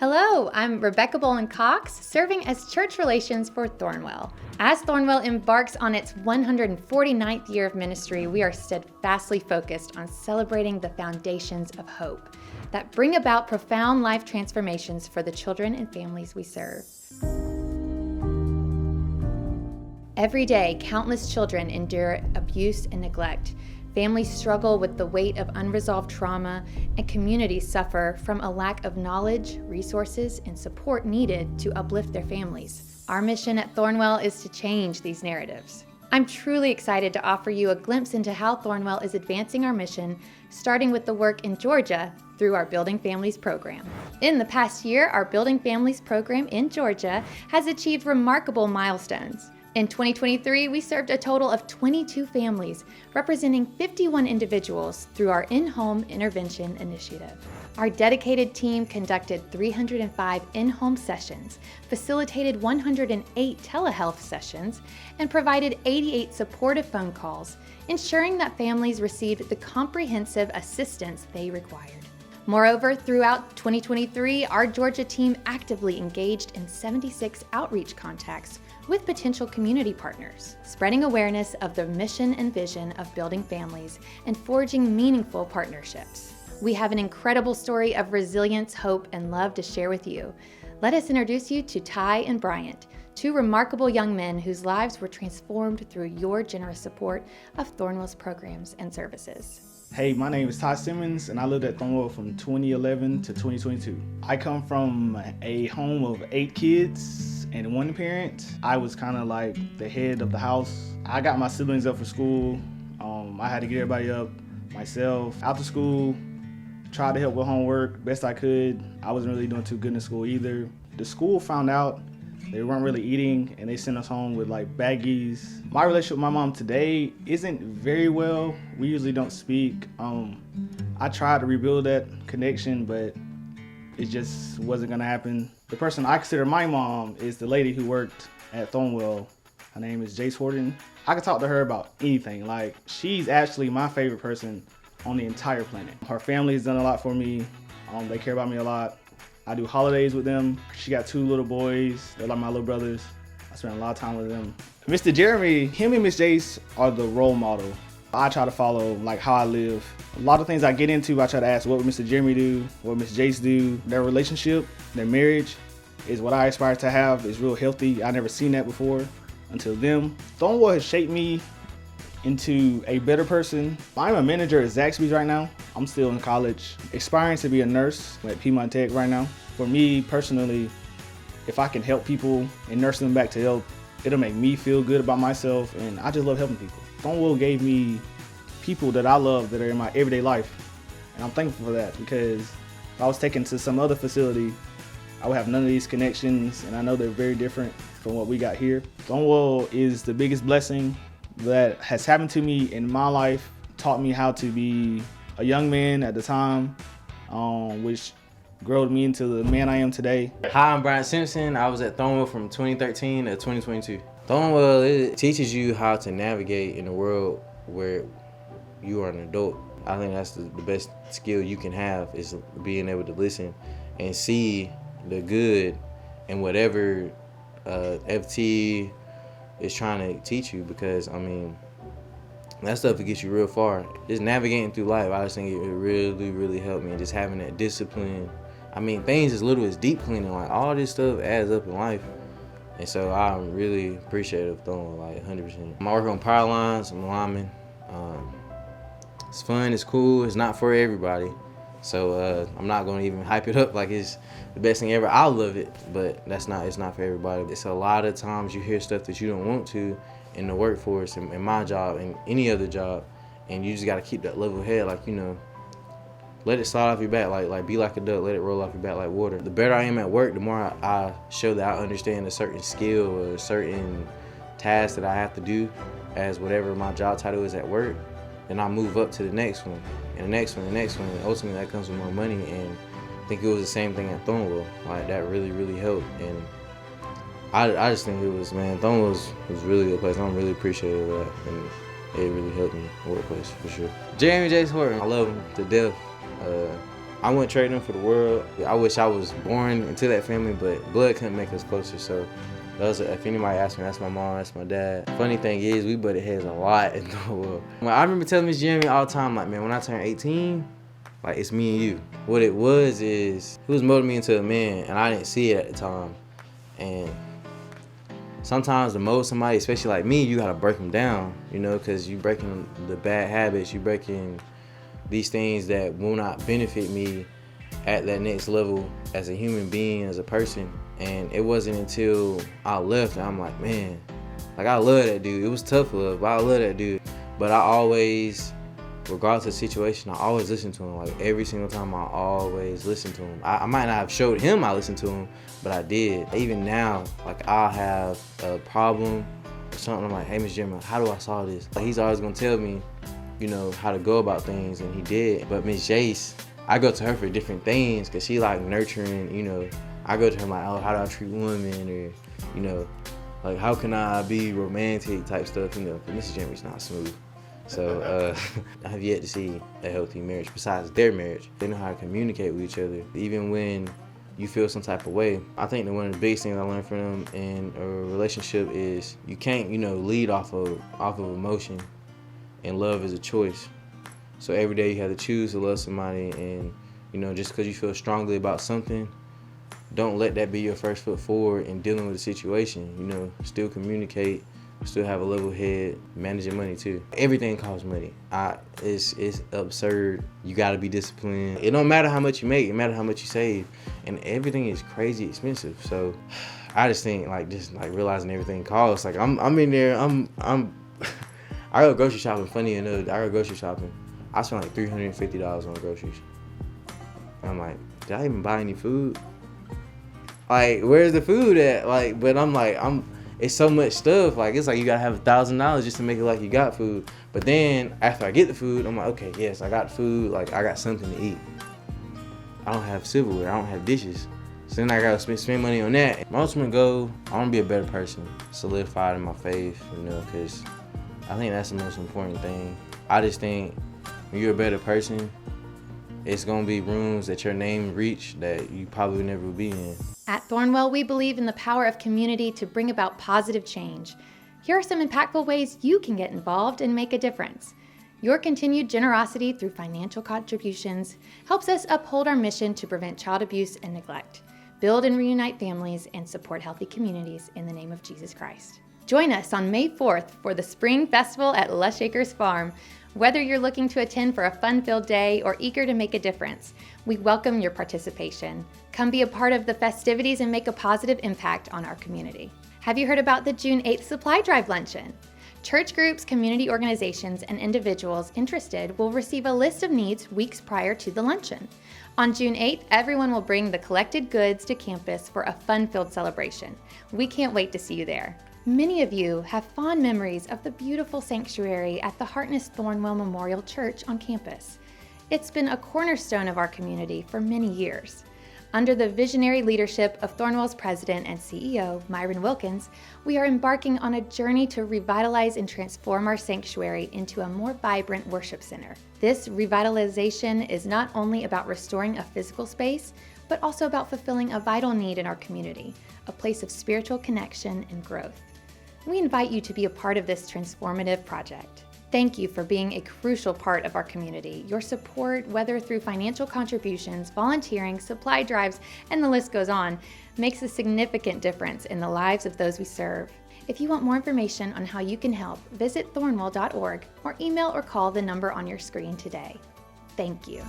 Hello, I'm Rebecca Bolin Cox, serving as Church Relations for Thornwell. As Thornwell embarks on its 149th year of ministry, we are steadfastly focused on celebrating the foundations of hope that bring about profound life transformations for the children and families we serve. Every day, countless children endure abuse and neglect. Families struggle with the weight of unresolved trauma, and communities suffer from a lack of knowledge, resources, and support needed to uplift their families. Our mission at Thornwell is to change these narratives. I'm truly excited to offer you a glimpse into how Thornwell is advancing our mission, starting with the work in Georgia through our Building Families program. In the past year, our Building Families program in Georgia has achieved remarkable milestones. In 2023, we served a total of 22 families, representing 51 individuals through our in-home intervention initiative. Our dedicated team conducted 305 in-home sessions, facilitated 108 telehealth sessions, and provided 88 supportive phone calls, ensuring that families received the comprehensive assistance they required. Moreover, throughout 2023, our Georgia team actively engaged in 76 outreach contacts with potential community partners, spreading awareness of the mission and vision of building families and forging meaningful partnerships. We have an incredible story of resilience, hope, and love to share with you. Let us introduce you to Ty and Bryant, two remarkable young men whose lives were transformed through your generous support of Thornwell's programs and services. Hey, my name is Ty Simmons, and I lived at Thornwell from 2011 to 2022. I come from a home of 8 kids and 1 parent. I was kind of like the head of the house. I got my siblings up for school. I had to get everybody up myself. After school, tried to help with homework best I could. I wasn't really doing too good in school either. The school found out they weren't really eating, and they sent us home with like baggies. My relationship with my mom today isn't very well. We usually don't speak. I tried to rebuild that connection, but it just wasn't gonna happen. The person I consider my mom is the lady who worked at Thornwell. Her name is Jace Horton. I could talk to her about anything. Like, she's actually my favorite person on the entire planet. Her family has done a lot for me. They care about me a lot. I do holidays with them. She got 2 little boys. They're like my little brothers. I spend a lot of time with them. Mr. Jeremy, him and Miss Jace are the role model. I try to follow like how I live. A lot of things I get into, I try to ask what would Mr. Jeremy do, what would Miss Jace do. Their relationship, their marriage is what I aspire to have. It's real healthy. I never seen that before until them. Thornwell has shaped me into a better person. I'm a manager at Zaxby's right now. I'm still in college, aspiring to be a nurse at Piedmont Tech right now. For me personally, if I can help people and nurse them back to health, it'll make me feel good about myself, and I just love helping people. Thornwell gave me people that I love that are in my everyday life, and I'm thankful for that, because if I was taken to some other facility, I would have none of these connections, and I know they're very different from what we got here. Thornwell is the biggest blessing that has happened to me in my life, taught me how to be a young man at the time, which growed me into the man I am today. Hi, I'm Bryant Simpson. I was at Thornwell from 2013 to 2022. Thornwell, it teaches you how to navigate in a world where you are an adult. I think that's the best skill you can have, is being able to listen and see the good in whatever FT is trying to teach you, because I mean, that stuff will get you real far. Just navigating through life, I just think it really helped me. And just having that discipline. I mean, things as little as deep cleaning, like all this stuff adds up in life. And so I'm really appreciative of Thornwell, like 100%. I work on power lines, I'm a lineman. It's fun, it's cool, it's not for everybody. So I'm not gonna even hype it up like it's the best thing ever. I love it, but it's not for everybody. It's a lot of times you hear stuff that you don't want to in the workforce, in my job, and any other job, and you just gotta keep that level head, like, you know, let it slide off your back, like be like a duck, let it roll off your back like water. The better I am at work, the more I show that I understand a certain skill or a certain task that I have to do as whatever my job title is at work, then I move up to the next one, and the next one, and ultimately that comes with more money. And I think it was the same thing at Thornwell. Like, that really helped, and I just think it was, man, Thornwell was really a good place. I'm really appreciative of that, and it really helped me in the workplace, for sure. Jeremy Jace Horton, I love him to death. I wouldn't trade them for the world. I wish I was born into that family, but blood couldn't make us closer. So those are, if anybody asks me, that's my mom, that's my dad. Funny thing is, we butted heads a lot in Thornwell. I remember telling Miss Jeremy all the time, like, man, when I turn 18, like, it's me and you. What it was is, he was molding me into a man, and I didn't see it at the time. And sometimes to mold somebody, especially like me, you gotta break them down, you know, because you breaking the bad habits, you breaking these things that will not benefit me at that next level as a human being, as a person. And it wasn't until I left and I'm like, man, like, I love that dude. It was tough love, but I love that dude. But I always, regardless of the situation, I always listen to him. Like, every single time, I always listen to him. I might not have showed him I listened to him, but I did. Even now, like, I'll have a problem or something. I'm like, hey, Miss Jeremy, how do I solve this? Like, he's always gonna tell me, you know, how to go about things, and he did. But Miss Jace, I go to her for different things, cause she like nurturing, you know. I go to her like, oh, how do I treat women, or, you know, like, how can I be romantic type stuff, you know. But Mrs. Jeremy's not smooth. So I have yet to see a healthy marriage besides their marriage. They know how to communicate with each other, even when you feel some type of way. I think that one of the biggest things I learned from them in a relationship is you can't, you know, lead off of emotion, and love is a choice. So every day you have to choose to love somebody, and, you know, just because you feel strongly about something, don't let that be your first foot forward in dealing with the situation. You know, still communicate, still have a level head, managing money too. Everything costs money. It's absurd. You gotta be disciplined. It don't matter how much you make, it matters how much you save. And everything is crazy expensive. So I just think, like, just like realizing everything costs. Like, I'm in there, I go grocery shopping, funny enough, I go grocery shopping. I spent like $350 on groceries. And I'm like, did I even buy any food? Like, where's the food at? Like, but I'm like, it's so much stuff. Like, it's like you gotta have $1,000 just to make it like you got food. But then after I get the food, I'm like, okay, yes, I got food. Like, I got something to eat. I don't have silverware. I don't have dishes. So then I gotta spend money on that. My ultimate goal, I wanna be a better person, solidified in my faith, you know, because I think that's the most important thing. I just think when you're a better person, it's gonna be rooms that your name reach that you probably would never be in. At Thornwell, we believe in the power of community to bring about positive change. Here are some impactful ways you can get involved and make a difference. Your continued generosity through financial contributions helps us uphold our mission to prevent child abuse and neglect, build and reunite families, and support healthy communities in the name of Jesus Christ. Join us on May 4th for the Spring Festival at Lush Acres Farm. Whether you're looking to attend for a fun-filled day or eager to make a difference, we welcome your participation. Come be a part of the festivities and make a positive impact on our community. Have you heard about the June 8th Supply Drive Luncheon? Church groups, community organizations, and individuals interested will receive a list of needs weeks prior to the luncheon. On June 8th, everyone will bring the collected goods to campus for a fun-filled celebration. We can't wait to see you there. Many of you have fond memories of the beautiful sanctuary at the Hartness Thornwell Memorial Church on campus. It's been a cornerstone of our community for many years. Under the visionary leadership of Thornwell's president and CEO, Myron Wilkins, we are embarking on a journey to revitalize and transform our sanctuary into a more vibrant worship center. This revitalization is not only about restoring a physical space, but also about fulfilling a vital need in our community, a place of spiritual connection and growth. We invite you to be a part of this transformative project. Thank you for being a crucial part of our community. Your support, whether through financial contributions, volunteering, supply drives, and the list goes on, makes a significant difference in the lives of those we serve. If you want more information on how you can help, visit thornwell.org or email or call the number on your screen today. Thank you.